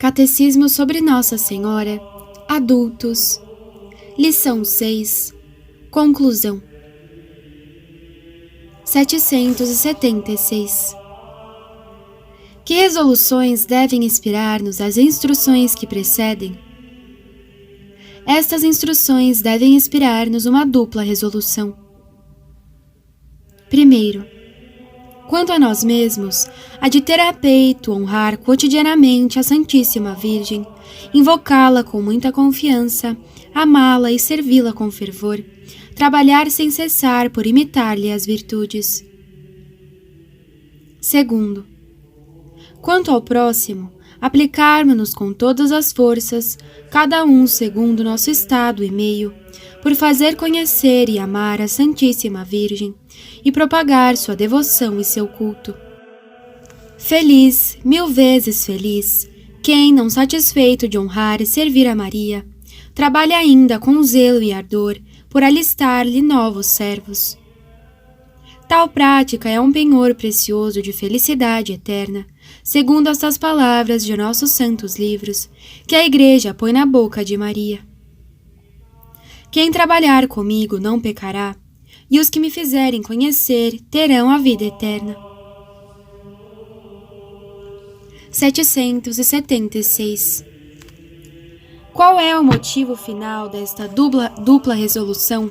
Catecismo sobre Nossa Senhora, Adultos, Lição 6, Conclusão. 776. Que resoluções devem inspirar-nos as instruções que precedem? Estas instruções devem inspirar-nos uma dupla resolução. Primeiro, quanto a nós mesmos, há de ter a peito honrar cotidianamente a Santíssima Virgem, invocá-la com muita confiança, amá-la e servi-la com fervor, trabalhar sem cessar por imitar-lhe as virtudes. Segundo, quanto ao próximo, aplicarmos-nos com todas as forças, cada um segundo nosso estado e meio, por fazer conhecer e amar a Santíssima Virgem e propagar sua devoção e seu culto. Feliz, mil vezes feliz, quem, não satisfeito de honrar e servir a Maria, trabalha ainda com zelo e ardor por alistar-lhe novos servos. Tal prática é um penhor precioso de felicidade eterna, segundo estas palavras de nossos santos livros, que a Igreja põe na boca de Maria. Quem trabalhar comigo não pecará, e os que me fizerem conhecer terão a vida eterna. 776. Qual é o motivo final desta dupla resolução?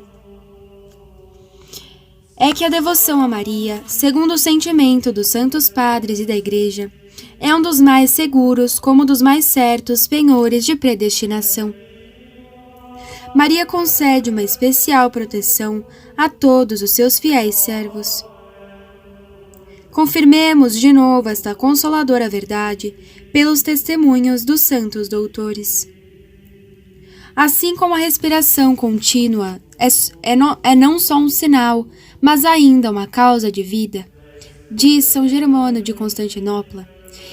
É que a devoção a Maria, segundo o sentimento dos santos padres e da Igreja, é um dos mais seguros como dos mais certos penhores de predestinação. Maria concede uma especial proteção a todos os seus fiéis servos. Confirmemos de novo esta consoladora verdade pelos testemunhos dos santos doutores. Assim como a respiração contínua é não só um sinal, mas ainda uma causa de vida, diz São Germano de Constantinopla,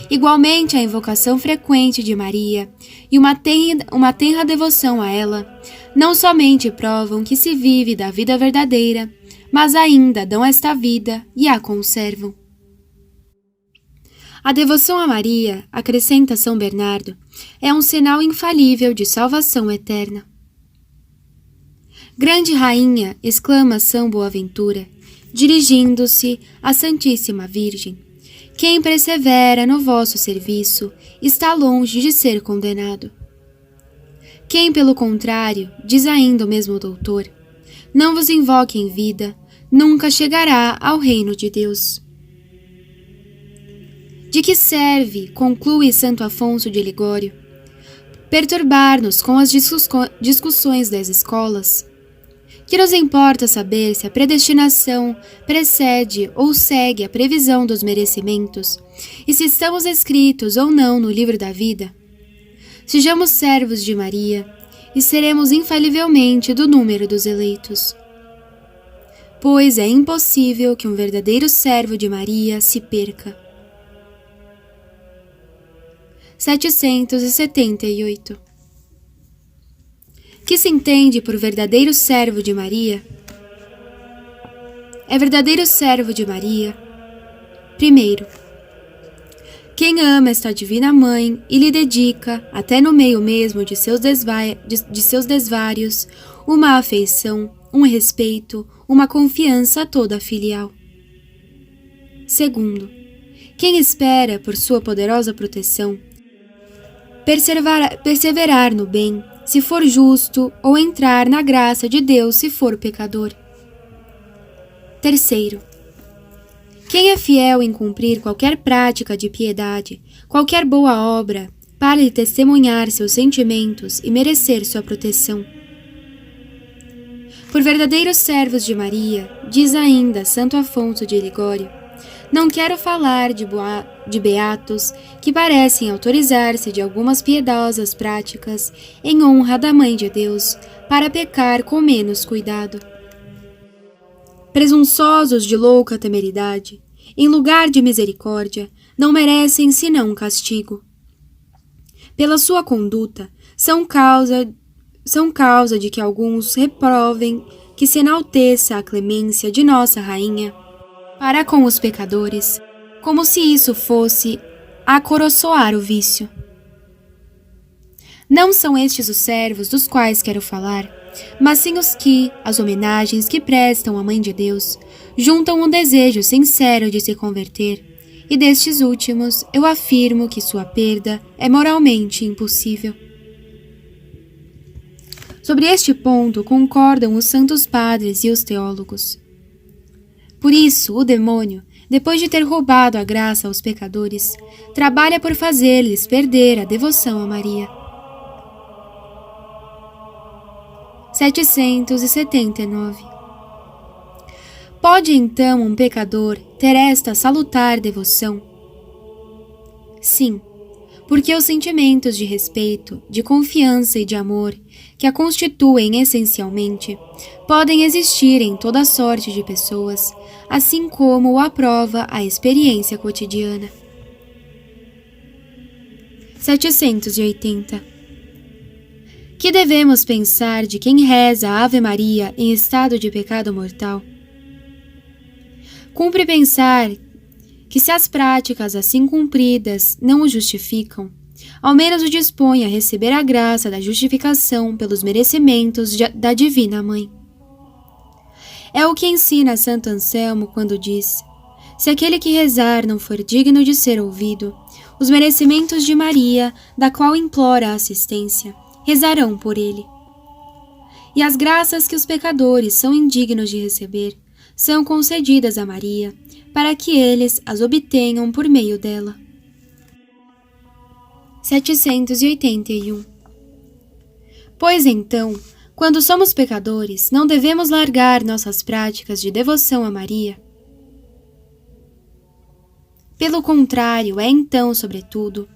igualmente a invocação frequente de Maria e uma tenra devoção a ela, não somente provam que se vive da vida verdadeira, mas ainda dão esta vida e a conservam. A devoção a Maria, acrescenta São Bernardo, é um sinal infalível de salvação eterna. Grande Rainha, exclama São Boaventura, dirigindo-se à Santíssima Virgem, quem persevera no vosso serviço está longe de ser condenado. Quem, pelo contrário, diz ainda o mesmo doutor, não vos invoque em vida, nunca chegará ao reino de Deus. De que serve, conclui Santo Afonso de Ligório, perturbar-nos com as discussões das escolas? Que nos importa saber se a predestinação precede ou segue a previsão dos merecimentos, e se estamos escritos ou não no livro da vida? Sejamos servos de Maria, e seremos infalivelmente do número dos eleitos. Pois é impossível que um verdadeiro servo de Maria se perca. 778. Que se entende por verdadeiro servo de Maria? É verdadeiro servo de Maria, primeiro, quem ama esta divina mãe e lhe dedica, até no meio mesmo de seus desvários, uma afeição, um respeito, uma confiança toda filial. Segundo, quem espera por sua poderosa proteção, perseverar no bem, se for justo, ou entrar na graça de Deus se for pecador. Terceiro, quem é fiel em cumprir qualquer prática de piedade, qualquer boa obra, para lhe testemunhar seus sentimentos e merecer sua proteção. Por verdadeiros servos de Maria, diz ainda Santo Afonso de Ligório, não quero falar de beatos que parecem autorizar-se de algumas piedosas práticas em honra da Mãe de Deus, para pecar com menos cuidado. Presunçosos de louca temeridade, em lugar de misericórdia, não merecem senão castigo. Pela sua conduta, são causa de que alguns reprovem que se enalteça a clemência de Nossa Rainha para com os pecadores, como se isso fosse acoroçoar o vício. Não são estes os servos dos quais quero falar, mas sim os que, as homenagens que prestam à Mãe de Deus, juntam um desejo sincero de se converter, e destes últimos eu afirmo que sua perda é moralmente impossível. Sobre este ponto concordam os santos padres e os teólogos. Por isso, o demônio, depois de ter roubado a graça aos pecadores, trabalha por fazer-lhes perder a devoção a Maria. 779. Pode então um pecador ter esta salutar devoção? Sim, porque os sentimentos de respeito, de confiança e de amor, que a constituem essencialmente, podem existir em toda sorte de pessoas, assim como o aprova a experiência cotidiana. 780. Que devemos pensar de quem reza a Ave Maria em estado de pecado mortal? Cumpre pensar que se as práticas assim cumpridas não o justificam, ao menos o dispõe a receber a graça da justificação pelos merecimentos da Divina Mãe. É o que ensina Santo Anselmo quando diz: se aquele que rezar não for digno de ser ouvido, os merecimentos de Maria, da qual implora a assistência, rezarão por ele. E as graças que os pecadores são indignos de receber são concedidas a Maria, para que eles as obtenham por meio dela. 781. Pois então, quando somos pecadores, não devemos largar nossas práticas de devoção a Maria? Pelo contrário, é então, sobretudo,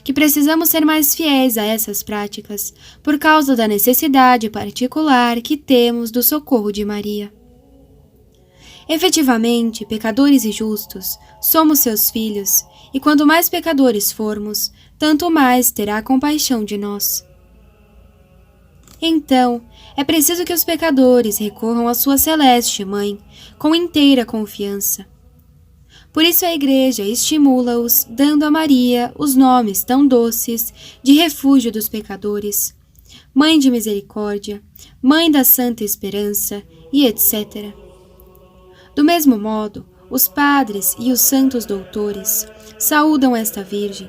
que precisamos ser mais fiéis a essas práticas, por causa da necessidade particular que temos do socorro de Maria. Efetivamente, pecadores e justos, somos seus filhos, e quanto mais pecadores formos, tanto mais terá compaixão de nós. Então, é preciso que os pecadores recorram à sua celeste Mãe, com inteira confiança. Por isso a Igreja estimula-os, dando a Maria os nomes tão doces de refúgio dos pecadores, Mãe de Misericórdia, Mãe da Santa Esperança e etc. Do mesmo modo, os padres e os santos doutores saúdam esta Virgem,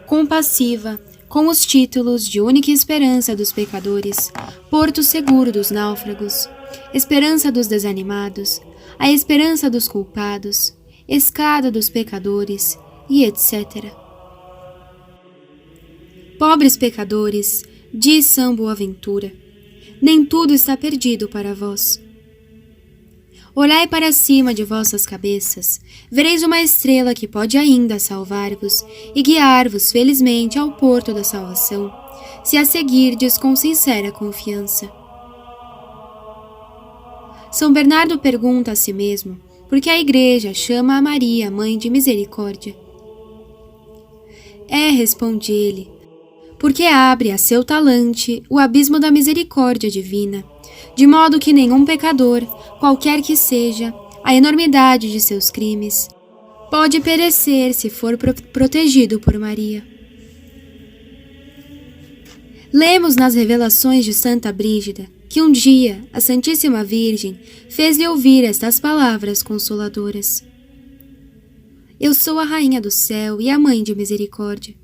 compassiva, com os títulos de única esperança dos pecadores, porto seguro dos náufragos, esperança dos desanimados, a esperança dos culpados, escada dos pecadores e etc. Pobres pecadores, diz São Boaventura, nem tudo está perdido para vós. Olhai para cima de vossas cabeças, vereis uma estrela que pode ainda salvar-vos e guiar-vos felizmente ao porto da salvação, se a seguirdes com sincera confiança. São Bernardo pergunta a si mesmo por que a Igreja chama a Maria Mãe de Misericórdia. Responde ele, porque abre a seu talante o abismo da misericórdia divina, de modo que nenhum pecador, qualquer que seja, a enormidade de seus crimes, pode perecer se for protegido por Maria. Lemos nas revelações de Santa Brígida que um dia a Santíssima Virgem fez-lhe ouvir estas palavras consoladoras: Eu sou a Rainha do céu e a Mãe de Misericórdia.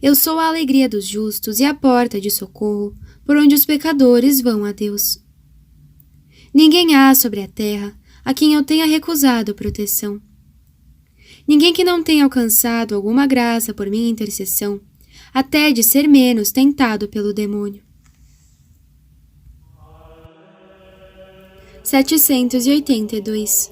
Eu sou a alegria dos justos e a porta de socorro por onde os pecadores vão a Deus. Ninguém há sobre a terra a quem eu tenha recusado proteção. Ninguém que não tenha alcançado alguma graça por minha intercessão, até de ser menos tentado pelo demônio. 782.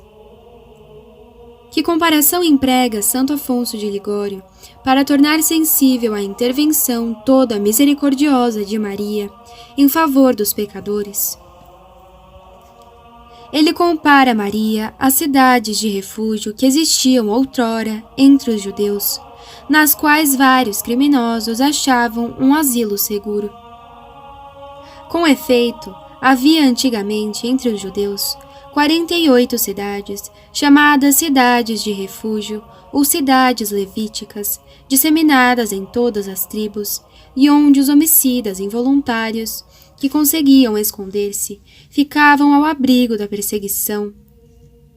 Que comparação emprega Santo Afonso de Ligório para tornar sensível a intervenção toda misericordiosa de Maria em favor dos pecadores? Ele compara Maria às cidades de refúgio que existiam outrora entre os judeus, nas quais vários criminosos achavam um asilo seguro. Com efeito, havia antigamente entre os judeus 48 cidades, chamadas cidades de refúgio ou cidades levíticas, disseminadas em todas as tribos, e onde os homicidas involuntários, que conseguiam esconder-se, ficavam ao abrigo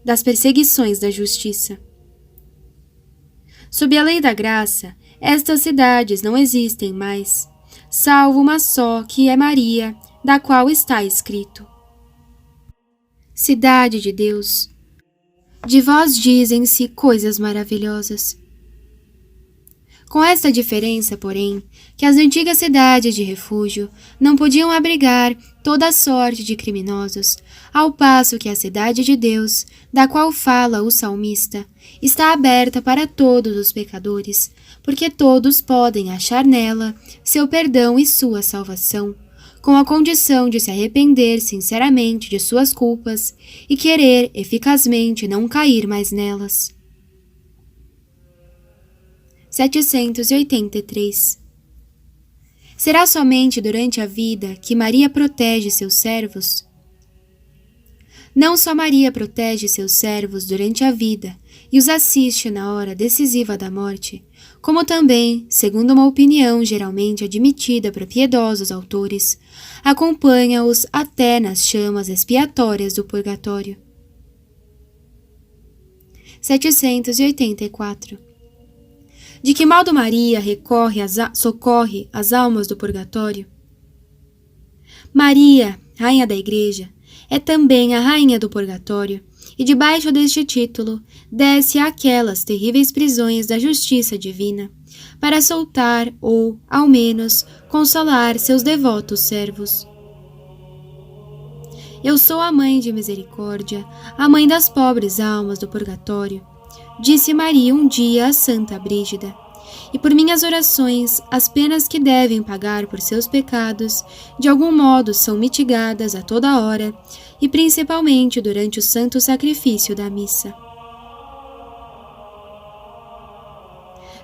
das perseguições da justiça. Sob a lei da graça, estas cidades não existem mais, salvo uma só, que é Maria, da qual está escrito: Cidade de Deus, de vós dizem-se coisas maravilhosas. Com esta diferença, porém, que as antigas cidades de refúgio não podiam abrigar toda sorte de criminosos, ao passo que a cidade de Deus, da qual fala o salmista, está aberta para todos os pecadores, porque todos podem achar nela seu perdão e sua salvação, com a condição de se arrepender sinceramente de suas culpas e querer eficazmente não cair mais nelas. 783. Será somente durante a vida que Maria protege seus servos? Não só Maria protege seus servos durante a vida e os assiste na hora decisiva da morte, como também, segundo uma opinião geralmente admitida por piedosos autores, acompanha-os até nas chamas expiatórias do purgatório. 784. De que modo Maria socorre as almas do purgatório? Maria, Rainha da Igreja, é também a Rainha do Purgatório, e debaixo deste título desce àquelas terríveis prisões da justiça divina, para soltar ou, ao menos, consolar seus devotos servos. Eu sou a Mãe de Misericórdia, a Mãe das pobres almas do purgatório, disse Maria um dia a Santa Brígida, e por minhas orações as penas que devem pagar por seus pecados de algum modo são mitigadas a toda hora e principalmente durante o santo sacrifício da missa.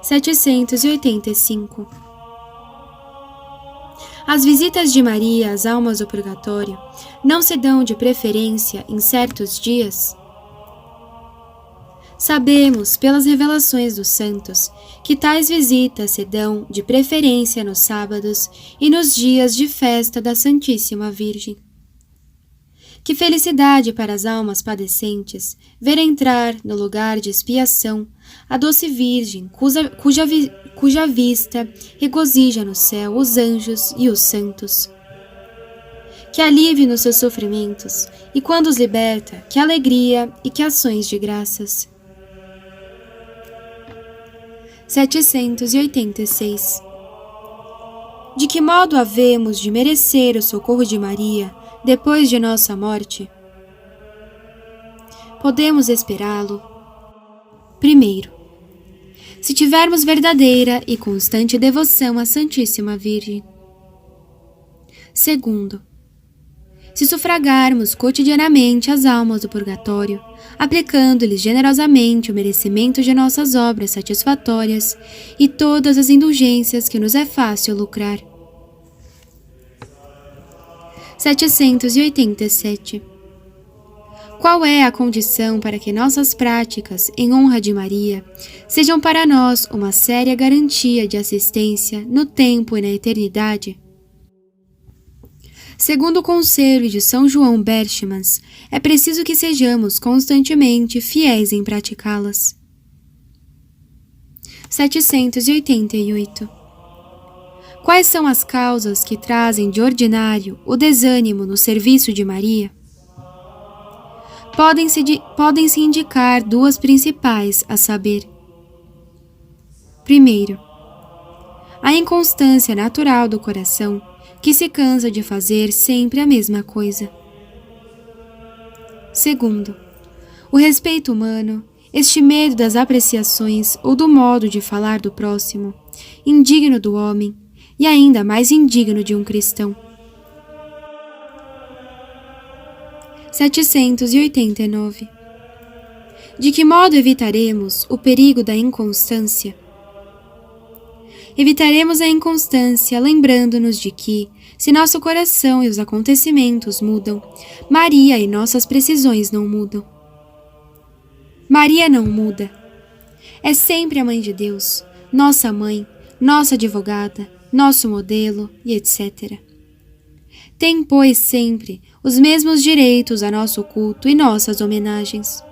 785. As visitas de Maria às almas do purgatório não se dão de preferência em certos dias? Sabemos, pelas revelações dos santos, que tais visitas se dão de preferência nos sábados e nos dias de festa da Santíssima Virgem. Que felicidade para as almas padecentes ver entrar no lugar de expiação a doce Virgem, cuja vista regozija no céu os anjos e os santos. Que alívio nos seus sofrimentos, e quando os liberta, que alegria e que ações de graças. 786. De que modo havemos de merecer o socorro de Maria depois de nossa morte? Podemos esperá-lo. Primeiro, se tivermos verdadeira e constante devoção à Santíssima Virgem. Segundo, se sufragarmos cotidianamente as almas do purgatório, aplicando-lhes generosamente o merecimento de nossas obras satisfatórias e todas as indulgências que nos é fácil lucrar. 787. Qual é a condição para que nossas práticas em honra de Maria sejam para nós uma séria garantia de assistência no tempo e na eternidade? Segundo o conselho de São João Berchmans, é preciso que sejamos constantemente fiéis em praticá-las. 788. Quais são as causas que trazem de ordinário o desânimo no serviço de Maria? Podem-se indicar duas principais, a saber: primeiro, a inconstância natural do coração, que se cansa de fazer sempre a mesma coisa. Segundo, o respeito humano, este medo das apreciações ou do modo de falar do próximo, indigno do homem e ainda mais indigno de um cristão. 789. De que modo evitaremos o perigo da inconstância? Evitaremos a inconstância, lembrando-nos de que, se nosso coração e os acontecimentos mudam, Maria e nossas precisões não mudam. Maria não muda. É sempre a Mãe de Deus, nossa mãe, nossa advogada, nosso modelo e etc. Tem, pois, sempre os mesmos direitos a nosso culto e nossas homenagens.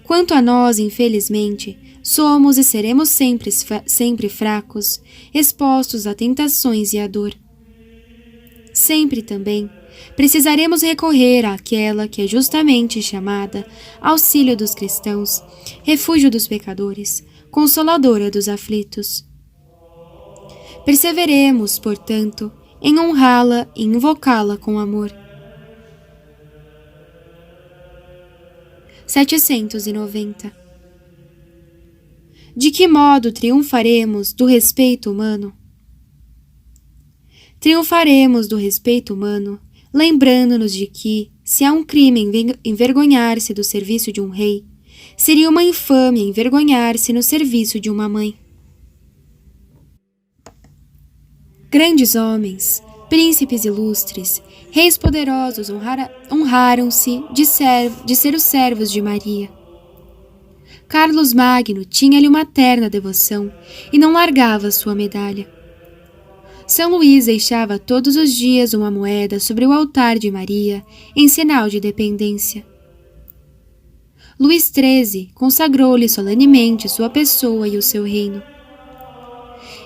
Quanto a nós, infelizmente, somos e seremos sempre fracos, expostos a tentações e à dor. Sempre também precisaremos recorrer àquela que é justamente chamada auxílio dos cristãos, refúgio dos pecadores, consoladora dos aflitos. Perseveremos, portanto, em honrá-la e invocá-la com amor. 790. De que modo triunfaremos do respeito humano? Triunfaremos do respeito humano, lembrando-nos de que, se há um crime envergonhar-se do serviço de um rei, seria uma infâmia envergonhar-se no serviço de uma mãe. Grandes homens, príncipes ilustres, reis poderosos honraram-se de ser os servos de Maria. Carlos Magno tinha-lhe uma terna devoção e não largava sua medalha. São Luís deixava todos os dias uma moeda sobre o altar de Maria, em sinal de dependência. Luís XIII consagrou-lhe solenemente sua pessoa e o seu reino.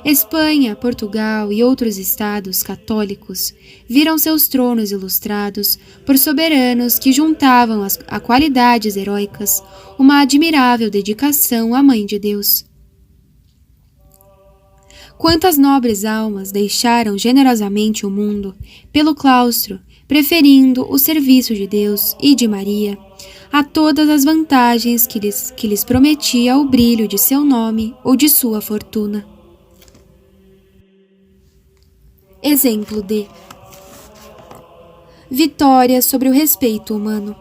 Espanha, Portugal e outros estados católicos viram seus tronos ilustrados por soberanos que juntavam a qualidades heróicas uma admirável dedicação à Mãe de Deus. Quantas nobres almas deixaram generosamente o mundo pelo claustro, preferindo o serviço de Deus e de Maria a todas as vantagens que lhes prometia o brilho de seu nome ou de sua fortuna. Exemplo de vitória sobre o respeito humano.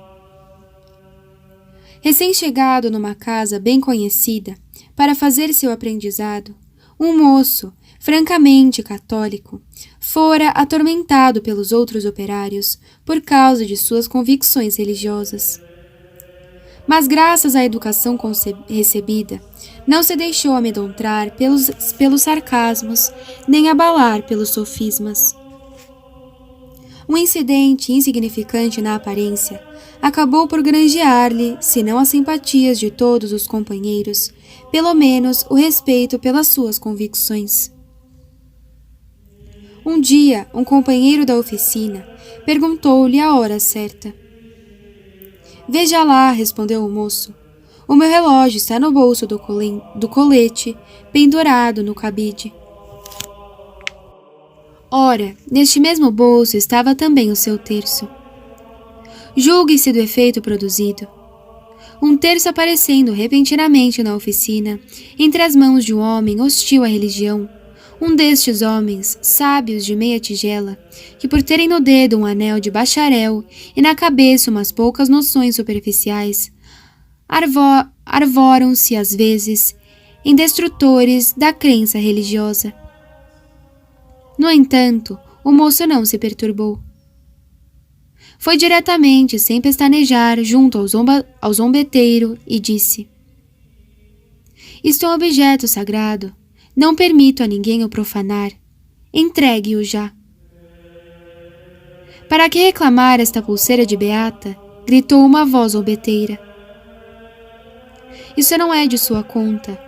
Recém-chegado numa casa bem conhecida, para fazer seu aprendizado, um moço, francamente católico, fora atormentado pelos outros operários por causa de suas convicções religiosas. Mas, graças à educação recebida, não se deixou amedrontar pelos sarcasmos, nem abalar pelos sofismas. Um incidente insignificante na aparência acabou por granjear-lhe, se não as simpatias de todos os companheiros, pelo menos o respeito pelas suas convicções. Um dia, um companheiro da oficina perguntou-lhe a hora certa. "Veja lá", respondeu o moço, "o meu relógio está no bolso do colete, pendurado no cabide." Ora, neste mesmo bolso estava também o seu terço. Julgue-se do efeito produzido. Um terço aparecendo repentinamente na oficina, entre as mãos de um homem hostil à religião, um destes homens, sábios de meia tigela, que por terem no dedo um anel de bacharel e na cabeça umas poucas noções superficiais, arvoram-se às vezes em destrutores da crença religiosa. No entanto, o moço não se perturbou. Foi diretamente, sem pestanejar, junto ao zombeteiro e disse: "Isto é um objeto sagrado. Não permito a ninguém o profanar. Entregue-o já." "Para que reclamar esta pulseira de beata?" gritou uma voz zombeteira. "Isso não é de sua conta.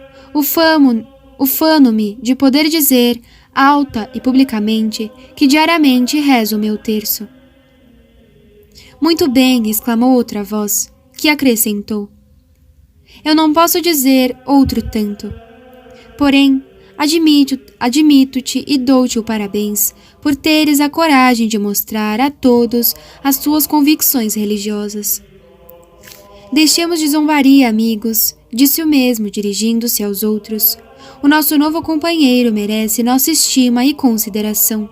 Ufano-me de poder dizer, alta e publicamente, que diariamente rezo o meu terço." "Muito bem", exclamou outra voz, que acrescentou: "Eu não posso dizer outro tanto. Porém, admito-te e dou-te o parabéns por teres a coragem de mostrar a todos as tuas convicções religiosas." "Deixemos de zombaria, amigos", disse o mesmo, dirigindo-se aos outros. "O nosso novo companheiro merece nossa estima e consideração."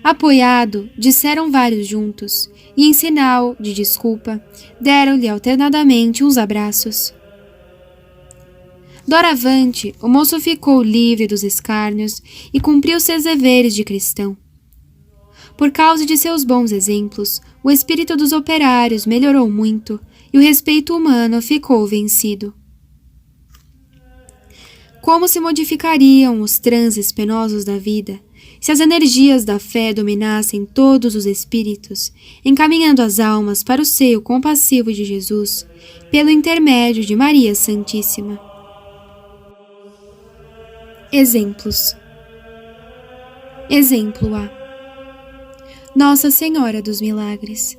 "Apoiado", disseram vários juntos, e em sinal de desculpa, deram-lhe alternadamente uns abraços. Doravante, o moço ficou livre dos escárnios e cumpriu seus deveres de cristão. Por causa de seus bons exemplos, o espírito dos operários melhorou muito e o respeito humano ficou vencido. Como se modificariam os transes penosos da vida se as energias da fé dominassem todos os espíritos, encaminhando as almas para o seio compassivo de Jesus, pelo intermédio de Maria Santíssima. Exemplos. Exemplo A. Nossa Senhora dos Milagres.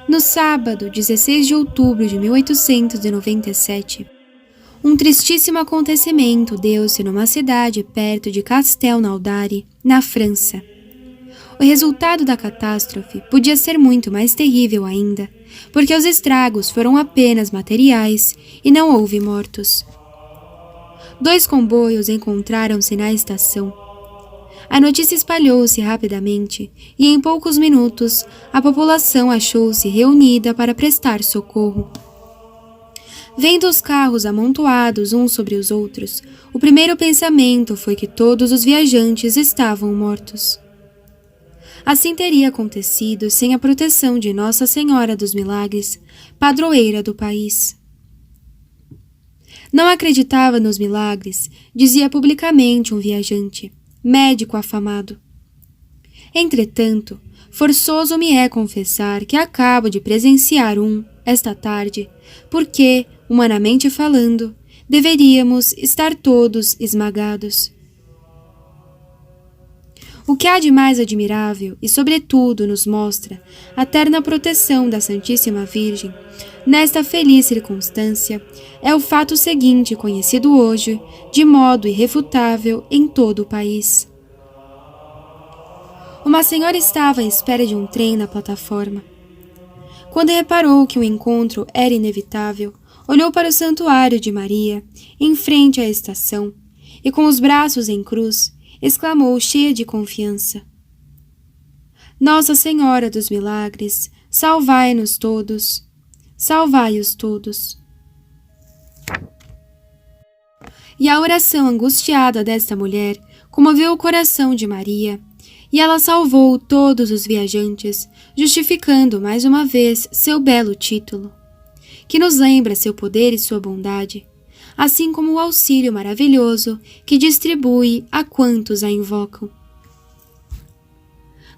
No sábado, 16 de outubro de 1897, um tristíssimo acontecimento deu-se numa cidade perto de Castelnaudary, na França. O resultado da catástrofe podia ser muito mais terrível ainda, porque os estragos foram apenas materiais e não houve mortos. 2 comboios encontraram-se na estação. A notícia espalhou-se rapidamente e, em poucos minutos, a população achou-se reunida para prestar socorro. Vendo os carros amontoados uns sobre os outros, o primeiro pensamento foi que todos os viajantes estavam mortos. Assim teria acontecido sem a proteção de Nossa Senhora dos Milagres, padroeira do país. Não acreditava nos milagres, dizia publicamente um viajante, médico afamado. Entretanto, forçoso me é confessar que acabo de presenciar esta tarde, porque, humanamente falando, deveríamos estar todos esmagados. O que há de mais admirável e, sobretudo, nos mostra a terna proteção da Santíssima Virgem, nesta feliz circunstância, é o fato seguinte conhecido hoje, de modo irrefutável, em todo o país. Uma senhora estava à espera de um trem na plataforma. Quando reparou que o encontro era inevitável, olhou para o santuário de Maria, em frente à estação, e com os braços em cruz, exclamou cheia de confiança: Nossa Senhora dos Milagres, salvai-nos todos, salvai-os todos. E a oração angustiada desta mulher comoveu o coração de Maria, e ela salvou todos os viajantes, justificando mais uma vez seu belo título, que nos lembra seu poder e sua bondade, assim como o auxílio maravilhoso que distribui a quantos a invocam.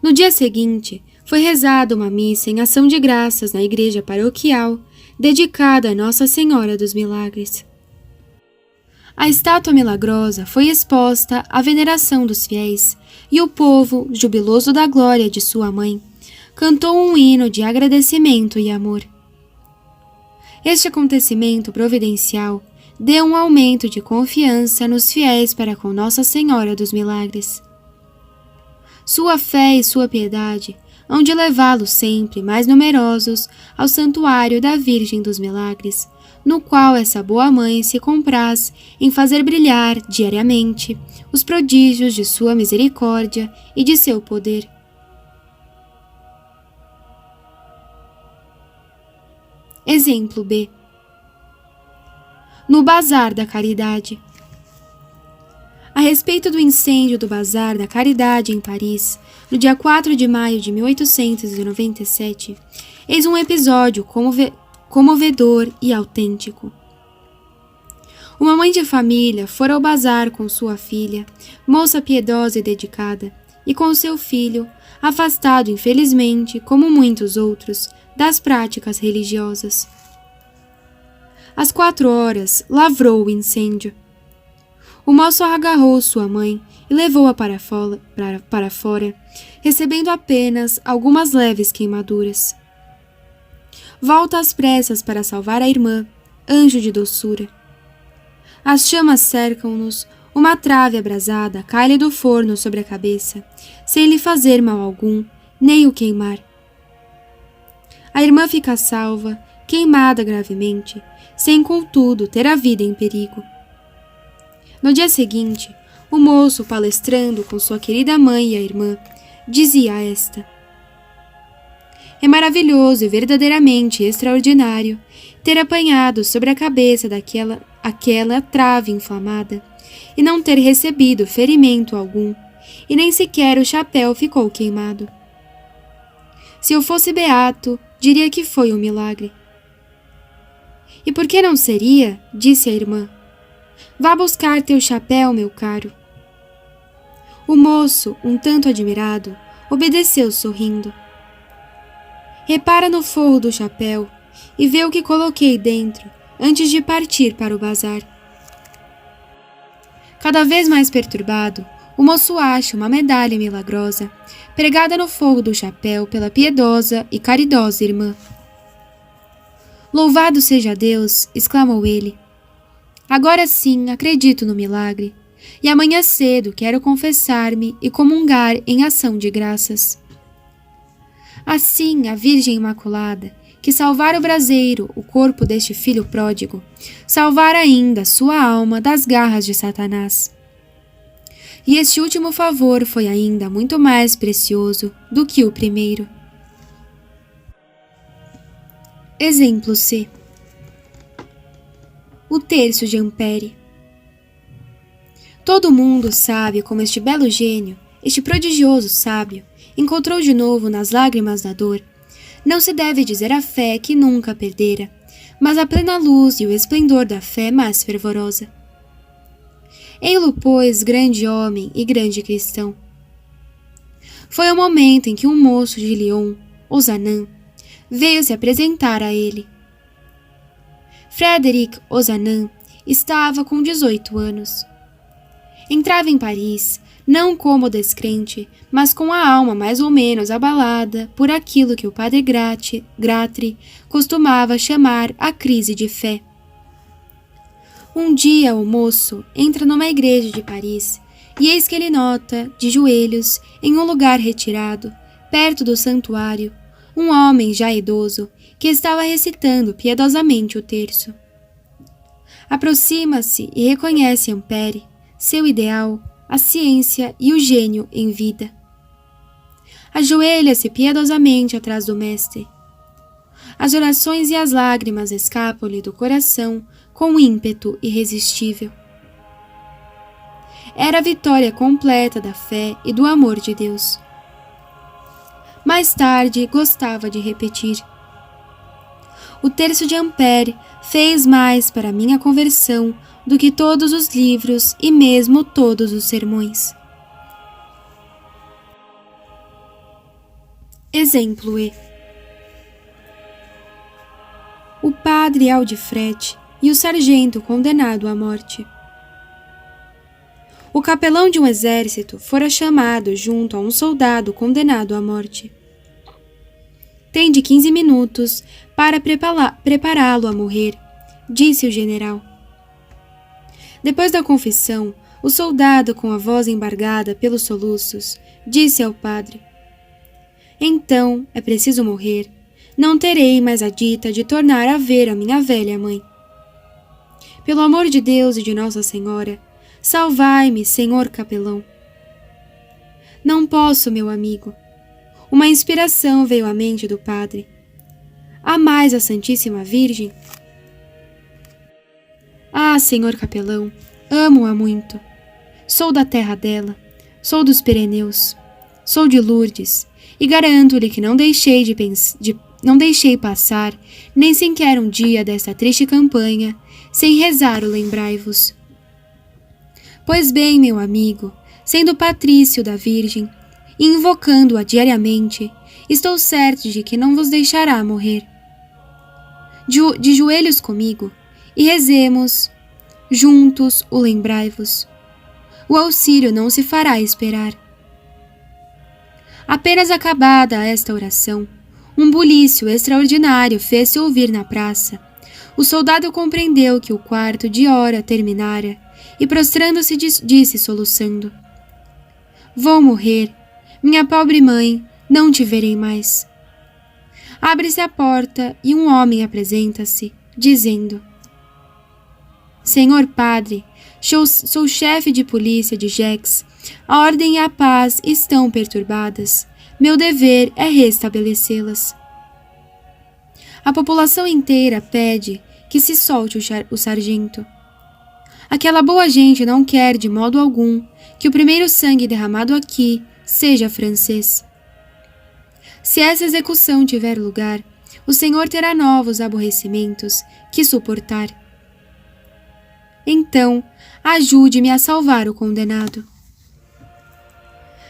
No dia seguinte, foi rezada uma missa em ação de graças na igreja paroquial, dedicada a Nossa Senhora dos Milagres. A estátua milagrosa foi exposta à veneração dos fiéis, e o povo, jubiloso da glória de sua mãe, cantou um hino de agradecimento e amor. Este acontecimento providencial deu um aumento de confiança nos fiéis para com Nossa Senhora dos Milagres. Sua fé e sua piedade hão de levá-los sempre mais numerosos ao santuário da Virgem dos Milagres, no qual essa boa mãe se compraz em fazer brilhar diariamente os prodígios de sua misericórdia e de seu poder. Exemplo B. No Bazar da Caridade. A respeito do incêndio do Bazar da Caridade em Paris, no dia 4 de maio de 1897, eis um episódio comovedor e autêntico. Uma mãe de família fora ao bazar com sua filha, moça piedosa e dedicada, e com seu filho, afastado infelizmente, como muitos outros, das práticas religiosas. Às 4 horas, lavrou o incêndio. O moço agarrou sua mãe e levou-a para fora, recebendo apenas algumas leves queimaduras. Volta às pressas para salvar a irmã, anjo de doçura. As chamas cercam-nos, uma trave abrasada cai-lhe do forno sobre a cabeça, sem lhe fazer mal algum, nem o queimar. A irmã fica salva, queimada gravemente, sem contudo ter a vida em perigo. No dia seguinte, o moço, palestrando com sua querida mãe e a irmã, dizia a esta: é maravilhoso e verdadeiramente extraordinário ter apanhado sobre a cabeça aquela trave inflamada, e não ter recebido ferimento algum, e nem sequer o chapéu ficou queimado. Se eu fosse beato, diria que foi um milagre. E por que não seria? Disse a irmã. Vá buscar teu chapéu, meu caro. O moço, um tanto admirado, obedeceu sorrindo. Repara no forro do chapéu e vê o que coloquei dentro antes de partir para o bazar. Cada vez mais perturbado, o moço acha uma medalha milagrosa, pregada no forro do chapéu pela piedosa e caridosa irmã. Louvado seja Deus, exclamou ele. Agora sim acredito no milagre, e amanhã cedo quero confessar-me e comungar em ação de graças. Assim, a Virgem Imaculada, que salvara o braseiro, o corpo deste filho pródigo, salvara ainda sua alma das garras de Satanás. E este último favor foi ainda muito mais precioso do que o primeiro. Exemplo C. O terço de Ampere. Todo mundo sabe como este belo gênio, este prodigioso sábio, encontrou de novo nas lágrimas da dor. Não se deve dizer a fé que nunca perdera, mas a plena luz e o esplendor da fé mais fervorosa. Ei-lo, pois, grande homem e grande cristão. Foi o momento em que um moço de Lyon, Ozanam, veio se apresentar a ele. Frédéric Ozanam estava com 18 anos. Entrava em Paris, não como descrente, mas com a alma mais ou menos abalada por aquilo que o padre Gratry costumava chamar a crise de fé. Um dia o moço entra numa igreja de Paris e eis que ele nota, de joelhos, em um lugar retirado, perto do santuário, um homem já idoso que estava recitando piedosamente o terço. Aproxima-se e reconhece Ampère, seu ideal, a ciência e o gênio em vida. Ajoelha-se piedosamente atrás do mestre. As orações e as lágrimas escapam-lhe do coração com ímpeto irresistível. Era a vitória completa da fé e do amor de Deus. Mais tarde, gostava de repetir: o terço de Ampère fez mais para minha conversão do que todos os livros e mesmo todos os sermões. Exemplo E. O padre Aldifrete e o sargento condenado à morte. O capelão de um exército fora chamado junto a um soldado condenado à morte. Tem de 15 minutos para prepará-lo a morrer, disse o general. Depois da confissão, o soldado, com a voz embargada pelos soluços, disse ao padre: então é preciso morrer. Não terei mais a dita de tornar a ver a minha velha mãe. Pelo amor de Deus e de Nossa Senhora, salvai-me, senhor capelão. Não posso, meu amigo. Uma inspiração veio à mente do padre. Amais a Santíssima Virgem? Ah, senhor capelão, amo-a muito. Sou da terra dela, sou dos Pireneus, sou de Lourdes, e garanto-lhe que não deixei passar nem sequer um dia desta triste campanha sem rezar o lembrai-vos. Pois bem, meu amigo, sendo patrício da Virgem e invocando-a diariamente, estou certo de que não vos deixará morrer. De joelhos comigo e rezemos juntos o lembrai-vos. O auxílio não se fará esperar. Apenas acabada esta oração, um bulício extraordinário fez-se ouvir na praça. O soldado compreendeu que o quarto de hora terminara e, prostrando-se, disse soluçando: vou morrer, minha pobre mãe, não te verei mais. Abre-se a porta e um homem apresenta-se, dizendo: senhor padre, sou chefe de polícia de Gex. A ordem e a paz estão perturbadas. Meu dever é restabelecê-las. A população inteira pede que se solte o sargento. Aquela boa gente não quer de modo algum que o primeiro sangue derramado aqui seja francês. Se essa execução tiver lugar, o Senhor terá novos aborrecimentos que suportar. Então, ajude-me a salvar o condenado.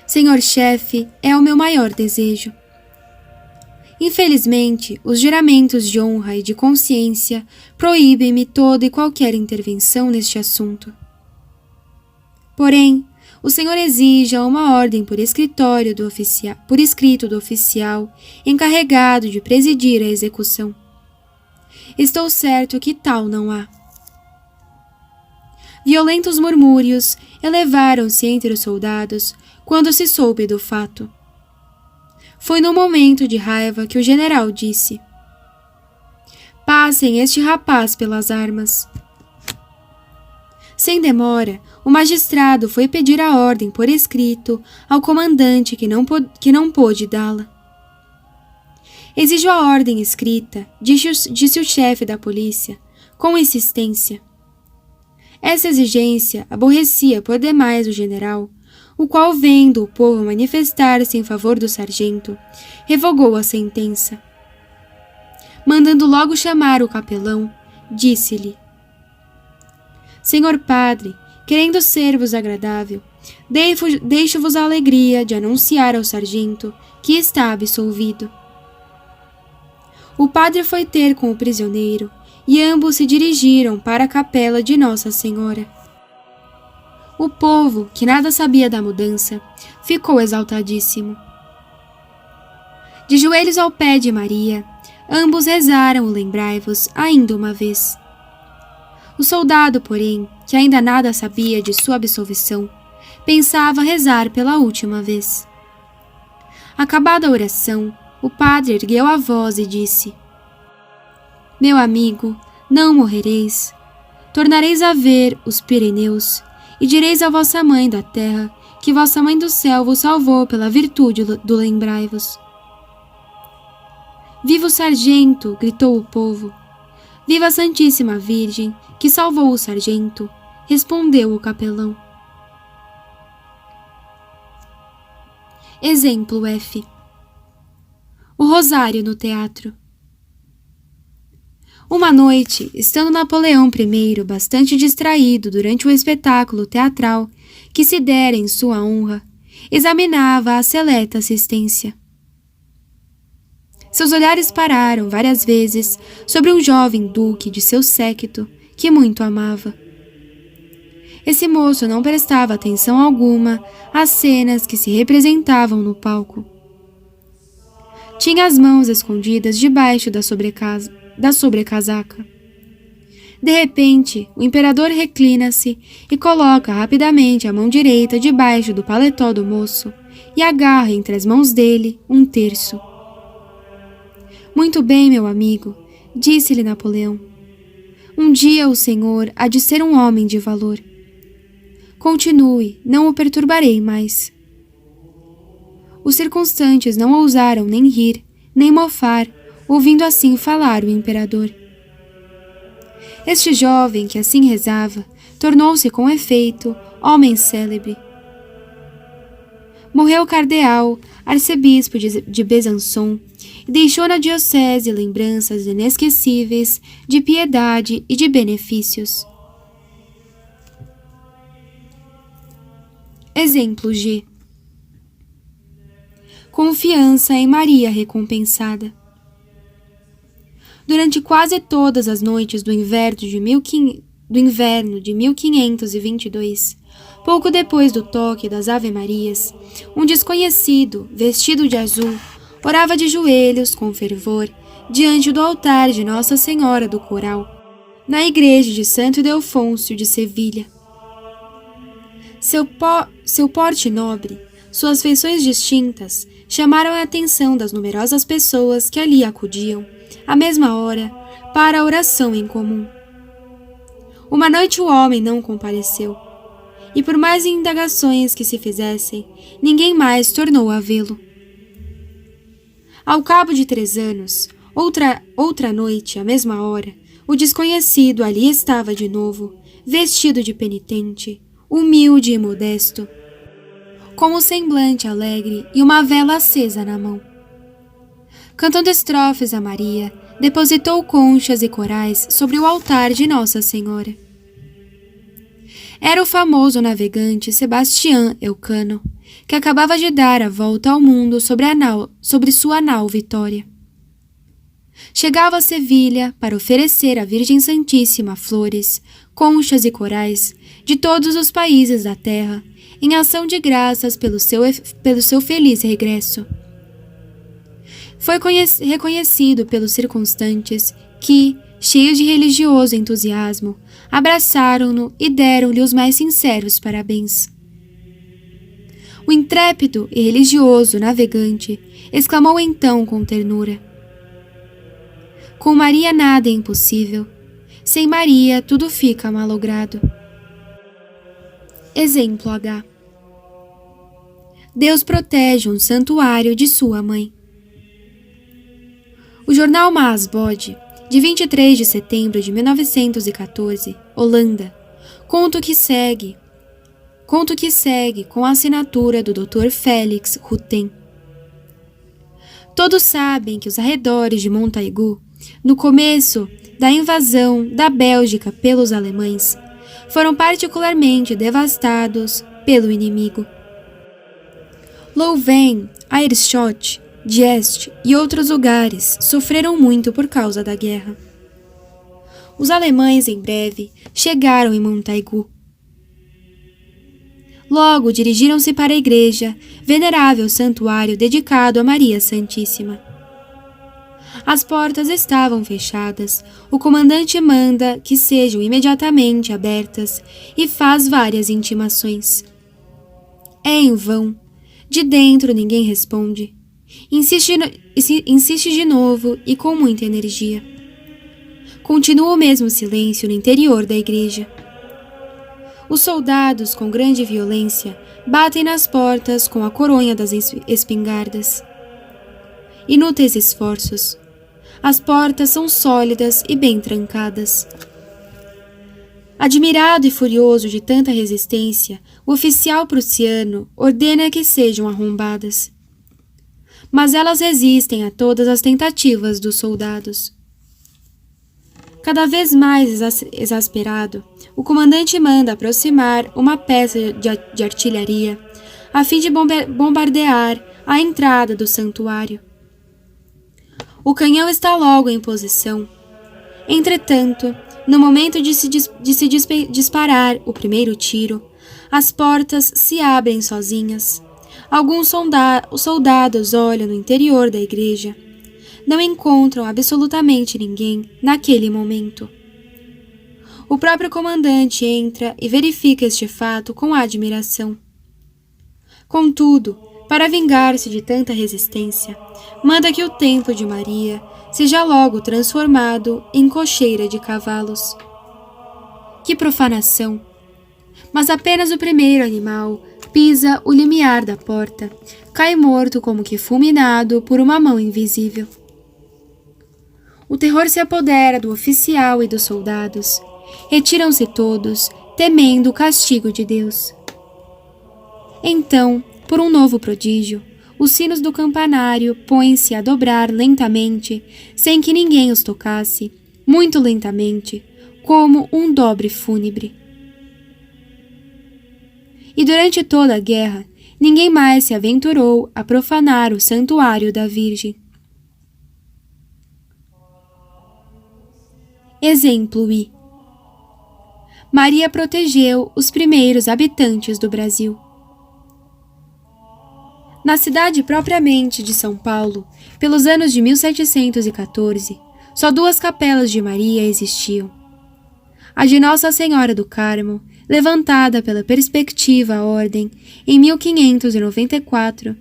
Senhor chefe, é o meu maior desejo. Infelizmente, os juramentos de honra e de consciência proíbem-me toda e qualquer intervenção neste assunto. Porém, o Senhor exija uma ordem por escrito do oficial encarregado de presidir a execução. Estou certo que tal não há. Violentos murmúrios elevaram-se entre os soldados quando se soube do fato. Foi num momento de raiva que o general disse: "Passem este rapaz pelas armas." Sem demora, o magistrado foi pedir a ordem por escrito ao comandante que não pôde dá-la. "Exijo a ordem escrita", disse o chefe da polícia, com insistência. Essa exigência aborrecia por demais o general, o qual, vendo o povo manifestar-se em favor do sargento, revogou a sentença. Mandando logo chamar o capelão, disse-lhe: "Senhor padre, querendo ser-vos agradável, deixo-vos a alegria de anunciar ao sargento que está absolvido." O padre foi ter com o prisioneiro e ambos se dirigiram para a capela de Nossa Senhora. O povo, que nada sabia da mudança, ficou exaltadíssimo. De joelhos ao pé de Maria, ambos rezaram o Lembrai-vos ainda uma vez. O soldado, porém, que ainda nada sabia de sua absolvição, pensava rezar pela última vez. Acabada a oração, o padre ergueu a voz e disse: "Meu amigo, não morrereis. Tornareis a ver os Pirineus, e direis a vossa mãe da terra que vossa mãe do céu vos salvou pela virtude do Lembrai-vos." "Viva o sargento!" gritou o povo. "Viva a Santíssima Virgem, que salvou o sargento!" respondeu o capelão. Exemplo F. O rosário no teatro. Uma noite, estando Napoleão I bastante distraído durante o espetáculo teatral que se dera em sua honra, examinava a seleta assistência. Seus olhares pararam várias vezes sobre um jovem duque de seu séquito que muito amava. Esse moço não prestava atenção alguma às cenas que se representavam no palco. Tinha as mãos escondidas debaixo da sobrecasaca. De repente, o imperador reclina-se e coloca rapidamente a mão direita debaixo do paletó do moço e agarra entre as mãos dele um terço. "Muito bem, meu amigo", disse-lhe Napoleão. "Um dia o senhor há de ser um homem de valor. Continue, não o perturbarei mais." Os circunstantes não ousaram nem rir, nem mofar, ouvindo assim falar o imperador. Este jovem que assim rezava tornou-se com efeito homem célebre. Morreu o cardeal, arcebispo de Besançon, e deixou na diocese lembranças inesquecíveis de piedade e de benefícios. Exemplo G. Confiança em Maria recompensada. Durante quase todas as noites do inverno de 1522, pouco depois do toque das Ave-Marias, um desconhecido, vestido de azul, orava de joelhos com fervor diante do altar de Nossa Senhora do Coral, na igreja de Santo Ildefonso de Sevilha. Seu porte nobre, suas feições distintas, chamaram a atenção das numerosas pessoas que ali acudiam, à mesma hora, para a oração em comum. Uma noite o homem não compareceu, e por mais indagações que se fizessem, ninguém mais tornou a vê-lo. Ao cabo de 3 anos, outra noite, à mesma hora, o desconhecido ali estava de novo, vestido de penitente, humilde e modesto, com um semblante alegre e uma vela acesa na mão. Cantando estrofes a Maria, depositou conchas e corais sobre o altar de Nossa Senhora. Era o famoso navegante Sebastião Elcano, que acabava de dar a volta ao mundo sobre sua nau Vitória. Chegava a Sevilha para oferecer à Virgem Santíssima flores, conchas e corais de todos os países da terra, em ação de graças pelo seu feliz regresso. Foi reconhecido pelos circunstantes que, cheios de religioso entusiasmo, abraçaram-no e deram-lhe os mais sinceros parabéns. O intrépido e religioso navegante exclamou então com ternura: com Maria nada é impossível, sem Maria tudo fica malogrado. Exemplo H. Deus protege um santuário de sua mãe. O jornal Maasbode, de 23 de setembro de 1914, Holanda, conta o que segue com a assinatura do Dr. Félix Rutten. Todos sabem que os arredores de Montaigu, no começo da invasão da Bélgica pelos alemães, foram particularmente devastados pelo inimigo. Louvain, Aerschot, Diest e outros lugares sofreram muito por causa da guerra. Os alemães em breve chegaram em Montaigu. Logo dirigiram-se para a igreja, venerável santuário dedicado a Maria Santíssima. As portas estavam fechadas, o comandante manda que sejam imediatamente abertas e faz várias intimações. É em vão, de dentro ninguém responde. Insiste de novo e com muita energia. Continua o mesmo silêncio no interior da igreja. Os soldados, com grande violência, batem nas portas com a coronha das espingardas. Inúteis esforços. As portas são sólidas e bem trancadas. Admirado e furioso de tanta resistência, o oficial prussiano ordena que sejam arrombadas. Mas elas resistem a todas as tentativas dos soldados. Cada vez mais exasperado, o comandante manda aproximar uma peça de artilharia a fim de bombardear a entrada do santuário. O canhão está logo em posição. Entretanto, no momento de se disparar o primeiro tiro, as portas se abrem sozinhas. Alguns soldados olham no interior da igreja. Não encontram absolutamente ninguém naquele momento. O próprio comandante entra e verifica este fato com admiração. Contudo, para vingar-se de tanta resistência, manda que o templo de Maria seja logo transformado em cocheira de cavalos. Que profanação! Mas apenas o primeiro animal pisa o limiar da porta, cai morto como que fulminado por uma mão invisível. O terror se apodera do oficial e dos soldados. Retiram-se todos, temendo o castigo de Deus. Então, por um novo prodígio, os sinos do campanário põem-se a dobrar lentamente, sem que ninguém os tocasse, muito lentamente, como um dobre fúnebre. E durante toda a guerra, ninguém mais se aventurou a profanar o santuário da Virgem. Exemplo I. Maria protegeu os primeiros habitantes do Brasil. Na cidade propriamente de São Paulo, pelos anos de 1714, só 2 capelas de Maria existiam. A de Nossa Senhora do Carmo, levantada pela Perspectiva Ordem em 1594,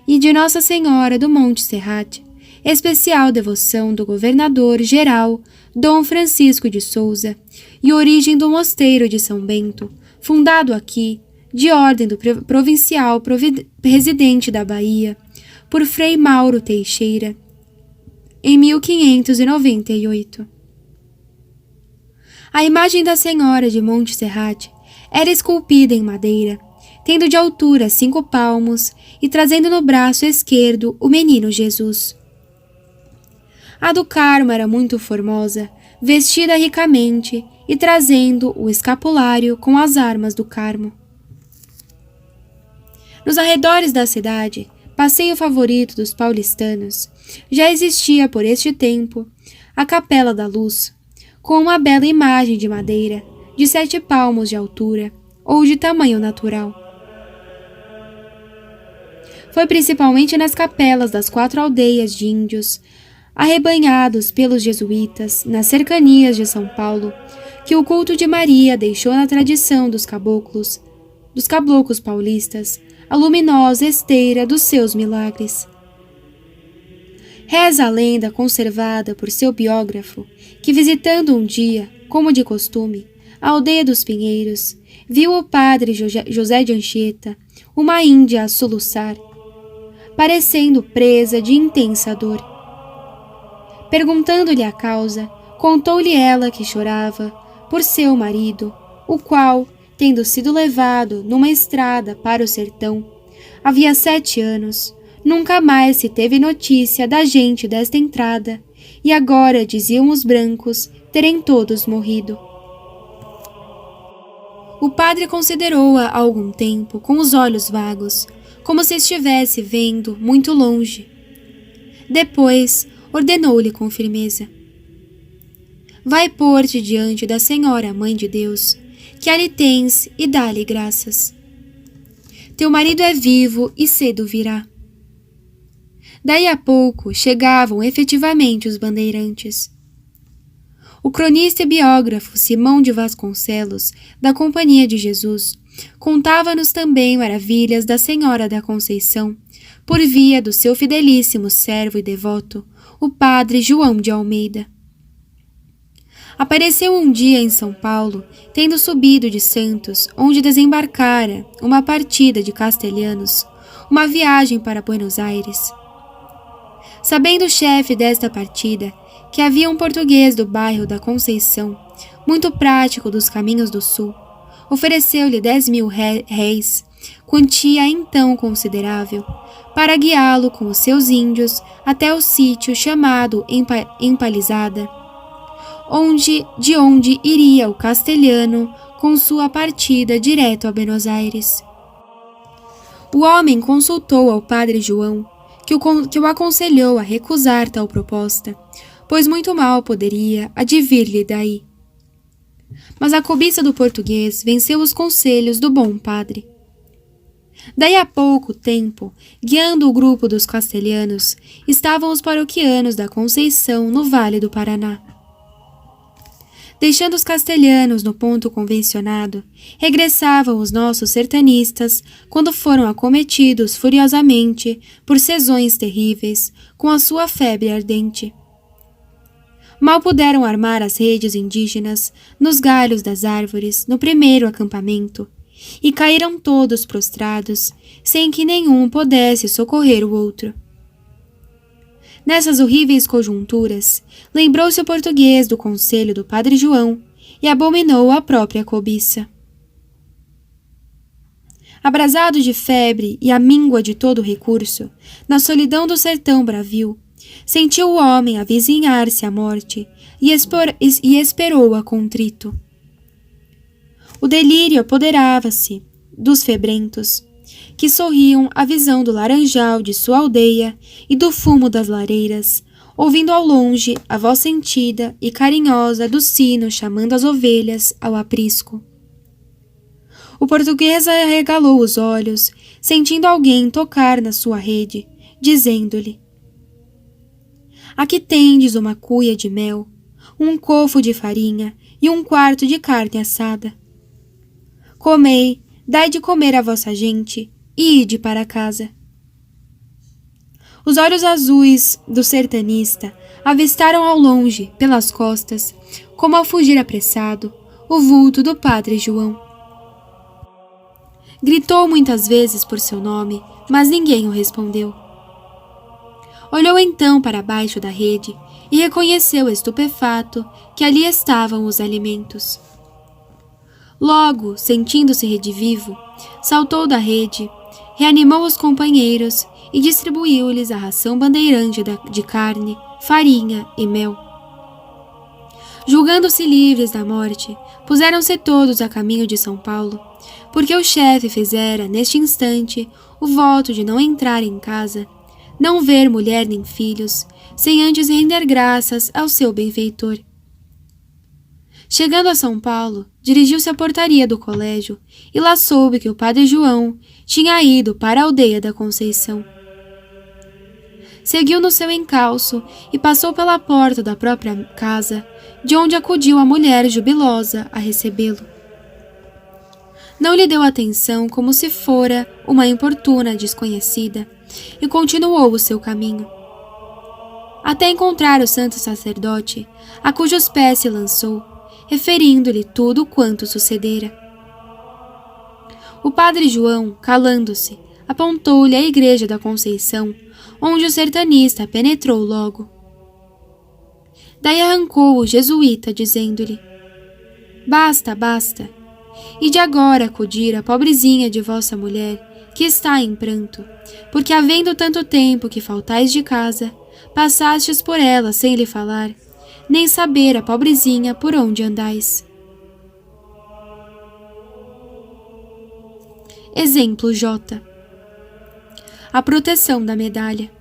e de Nossa Senhora do Monte Serrat, especial devoção do governador-geral Dom Francisco de Souza, e origem do Mosteiro de São Bento, fundado aqui, de ordem do provincial presidente da Bahia, por Frei Mauro Teixeira, em 1598. A imagem da Senhora de Montserrat era esculpida em madeira, tendo de altura 5 palmos e trazendo no braço esquerdo o menino Jesus. A do Carmo era muito formosa, vestida ricamente e trazendo o escapulário com as armas do Carmo. Nos arredores da cidade, passeio favorito dos paulistanos, já existia por este tempo a Capela da Luz, com uma bela imagem de madeira, de 7 palmos de altura, ou de tamanho natural. Foi principalmente nas capelas das 4 aldeias de índios, arrebanhados pelos jesuítas nas cercanias de São Paulo, que o culto de Maria deixou na tradição dos caboclos paulistas, a luminosa esteira dos seus milagres. Reza a lenda conservada por seu biógrafo que, visitando um dia, como de costume, a aldeia dos Pinheiros, viu o padre José de Anchieta, uma índia a soluçar, parecendo presa de intensa dor. Perguntando-lhe a causa, contou-lhe ela que chorava por seu marido, o qual, tendo sido levado numa estrada para o sertão, havia 7 anos, nunca mais se teve notícia da gente desta entrada, e agora diziam os brancos terem todos morrido. O padre considerou-a algum tempo com os olhos vagos, como se estivesse vendo muito longe. Depois, ordenou-lhe com firmeza: vai pôr-te diante da Senhora, Mãe de Deus, que ali tens, e dá-lhe graças. Teu marido é vivo e cedo virá. Daí a pouco chegavam efetivamente os bandeirantes. O cronista e biógrafo Simão de Vasconcelos, da Companhia de Jesus, contava-nos também maravilhas da Senhora da Conceição, por via do seu fidelíssimo servo e devoto, o padre João de Almeida. Apareceu um dia em São Paulo, tendo subido de Santos, onde desembarcara uma partida de castelhanos, uma viagem para Buenos Aires. Sabendo o chefe desta partida que havia um português do bairro da Conceição, muito prático dos caminhos do sul, ofereceu-lhe 10.000 réis, quantia então considerável, para guiá-lo com os seus índios até o sítio chamado Empalizada, de onde iria o castelhano com sua partida direto a Buenos Aires. O homem consultou ao padre João, que o aconselhou a recusar tal proposta, pois muito mal poderia advir-lhe daí. Mas a cobiça do português venceu os conselhos do bom padre. Daí a pouco tempo, guiando o grupo dos castelhanos, estavam os paroquianos da Conceição no Vale do Paraná. Deixando os castelhanos no ponto convencionado, regressavam os nossos sertanistas quando foram acometidos furiosamente por sezões terríveis com a sua febre ardente. Mal puderam armar as redes indígenas nos galhos das árvores no primeiro acampamento, e caíram todos prostrados, sem que nenhum pudesse socorrer o outro. Nessas horríveis conjunturas, lembrou-se o português do conselho do padre João e abominou a própria cobiça. Abrasado de febre e à míngua de todo recurso, na solidão do sertão bravio, sentiu o homem avizinhar-se à morte e esperou-a contrito. O delírio apoderava-se dos febrentos, que sorriam à visão do laranjal de sua aldeia e do fumo das lareiras, ouvindo ao longe a voz sentida e carinhosa do sino chamando as ovelhas ao aprisco. O português arregalou os olhos, sentindo alguém tocar na sua rede, dizendo-lhe: aqui tendes uma cuia de mel, um cofo de farinha e um quarto de carne assada. Comei, dai de comer à vossa gente, e ide para casa. Os olhos azuis do sertanista avistaram ao longe, pelas costas, como ao fugir apressado, o vulto do padre João. Gritou muitas vezes por seu nome, mas ninguém o respondeu. Olhou então para baixo da rede e reconheceu estupefato que ali estavam os alimentos. Logo, sentindo-se redivivo, saltou da rede, reanimou os companheiros e distribuiu-lhes a ração bandeirante de carne, farinha e mel. Julgando-se livres da morte, puseram-se todos a caminho de São Paulo, porque o chefe fizera, neste instante, o voto de não entrar em casa, não ver mulher nem filhos, sem antes render graças ao seu benfeitor. Chegando a São Paulo, dirigiu-se à portaria do colégio e lá soube que o padre João tinha ido para a aldeia da Conceição. Seguiu no seu encalço e passou pela porta da própria casa, de onde acudiu a mulher jubilosa a recebê-lo. Não lhe deu atenção como se fora uma importuna desconhecida e continuou o seu caminho, até encontrar o santo sacerdote, a cujos pés se lançou, referindo-lhe tudo quanto sucedera. O padre João, calando-se, apontou-lhe a igreja da Conceição, onde o sertanista penetrou logo. Daí arrancou o jesuíta, dizendo-lhe: Basta, basta, e de agora acudir a pobrezinha de vossa mulher, que está em pranto, porque havendo tanto tempo que faltais de casa, passastes por ela sem lhe falar, nem saber a pobrezinha por onde andais. Exemplo J. A proteção da medalha.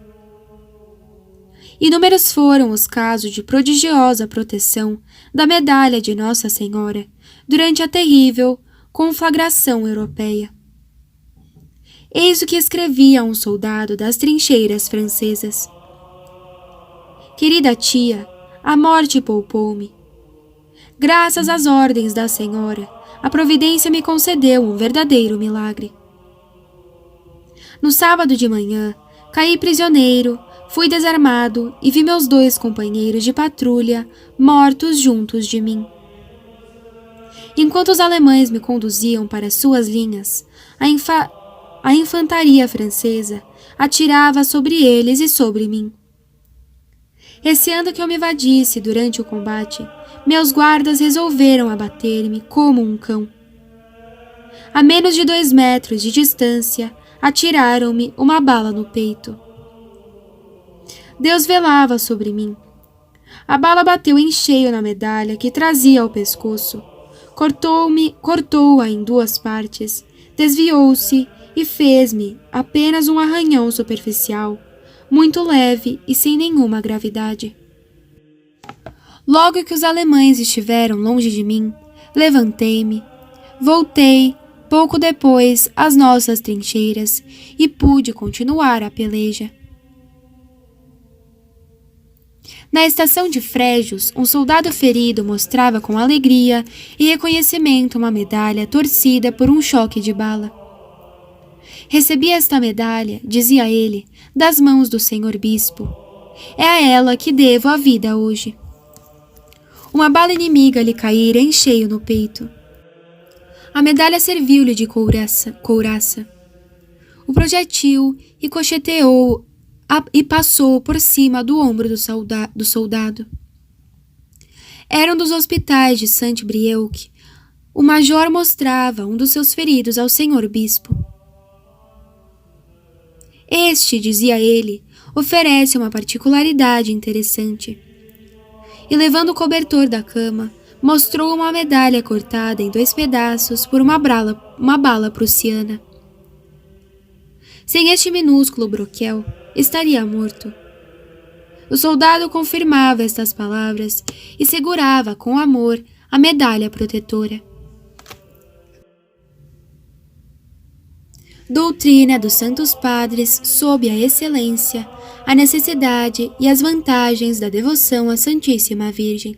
Inúmeros foram os casos de prodigiosa proteção da medalha de Nossa Senhora durante a terrível conflagração europeia. Eis o que escrevia um soldado das trincheiras francesas: Querida tia, a morte poupou-me. Graças às ordens da Senhora, a providência me concedeu um verdadeiro milagre. No sábado de manhã, caí prisioneiro, fui desarmado e vi meus 2 companheiros de patrulha mortos juntos de mim. Enquanto os alemães me conduziam para suas linhas, a infantaria francesa atirava sobre eles e sobre mim. Receando que eu me evadisse durante o combate, meus guardas resolveram abater-me como um cão. A menos de 2 metros de distância, atiraram-me uma bala no peito. Deus velava sobre mim. A bala bateu em cheio na medalha que trazia ao pescoço. Cortou-a em 2 partes, desviou-se e fez-me apenas um arranhão superficial, muito leve e sem nenhuma gravidade. Logo que os alemães estiveram longe de mim, levantei-me, voltei, pouco depois, às nossas trincheiras e pude continuar a peleja. Na estação de Fréjus, um soldado ferido mostrava com alegria e reconhecimento uma medalha torcida por um choque de bala. Recebi esta medalha, dizia ele, das mãos do senhor bispo. É a ela que devo a vida hoje. Uma bala inimiga lhe caíra em cheio no peito. A medalha serviu-lhe de couraça. O projetil ricocheteou e passou por cima do ombro do soldado. Era um dos hospitais de Saint-Brieuc. O major mostrava um dos seus feridos ao senhor bispo. Este, dizia ele, oferece uma particularidade interessante. E levando o cobertor da cama, mostrou uma medalha cortada em 2 pedaços por uma bala prussiana. Sem este minúsculo broquel, estaria morto. O soldado confirmava estas palavras e segurava com amor a medalha protetora. Doutrina dos Santos Padres sob a excelência, a necessidade e as vantagens da devoção à Santíssima Virgem.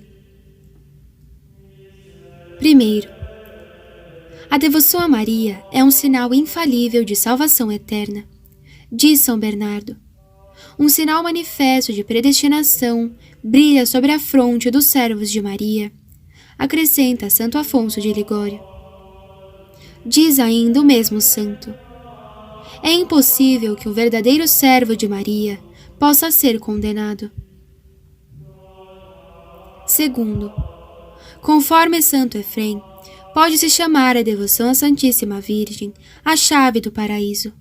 Primeiro, a devoção a Maria é um sinal infalível de salvação eterna. Diz São Bernardo: um sinal manifesto de predestinação brilha sobre a fronte dos servos de Maria, acrescenta Santo Afonso de Ligório. Diz ainda o mesmo santo: é impossível que um verdadeiro servo de Maria possa ser condenado. Segundo, conforme Santo Efrem, pode-se chamar a devoção à Santíssima Virgem a chave do paraíso.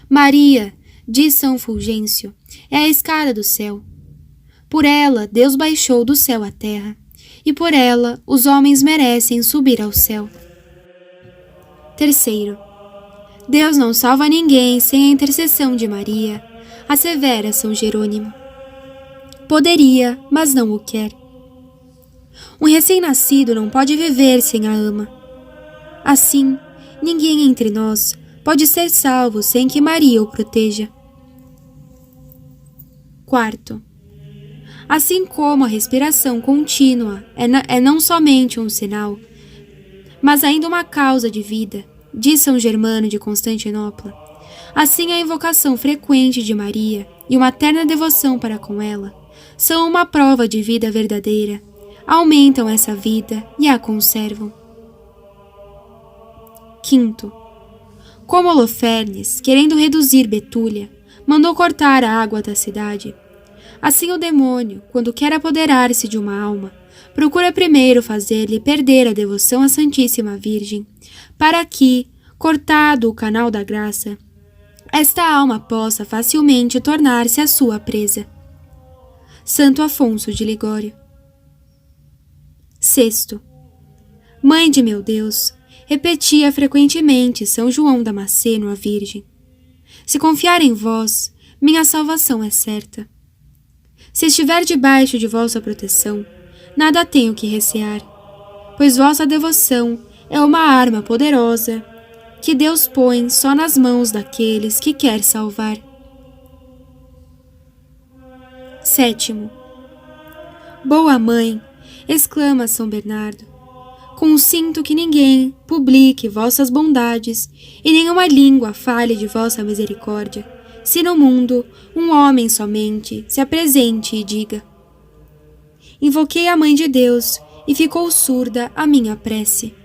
Maria, diz São Fulgêncio, é a escada do céu. Por ela Deus baixou do céu à terra, e por ela os homens merecem subir ao céu. Terceiro, Deus não salva ninguém sem a intercessão de Maria, assevera São Jerônimo. Poderia, mas não o quer. Um recém-nascido não pode viver sem a ama. Assim, ninguém entre nós pode ser salvo sem que Maria o proteja. Quarto, assim como a respiração contínua é não somente um sinal, mas ainda uma causa de vida, diz São Germano de Constantinopla, assim a invocação frequente de Maria e uma terna devoção para com ela são uma prova de vida verdadeira, aumentam essa vida e a conservam. Quinto, como Holofernes, querendo reduzir Betúlia, mandou cortar a água da cidade, assim o demônio, quando quer apoderar-se de uma alma, procura primeiro fazer-lhe perder a devoção à Santíssima Virgem, para que, cortado o canal da graça, esta alma possa facilmente tornar-se a sua presa. Santo Afonso de Ligório. Sexto, Mãe de meu Deus, repetia frequentemente São João Damasceno à Virgem: se confiar em vós, minha salvação é certa. Se estiver debaixo de vossa proteção, nada tenho que recear, pois vossa devoção é uma arma poderosa que Deus põe só nas mãos daqueles que quer salvar. Sétimo, boa mãe, exclama São Bernardo, consinto que ninguém publique vossas bondades e nenhuma língua fale de vossa misericórdia, se no mundo um homem somente se apresente e diga: invoquei a Mãe de Deus e ficou surda a minha prece.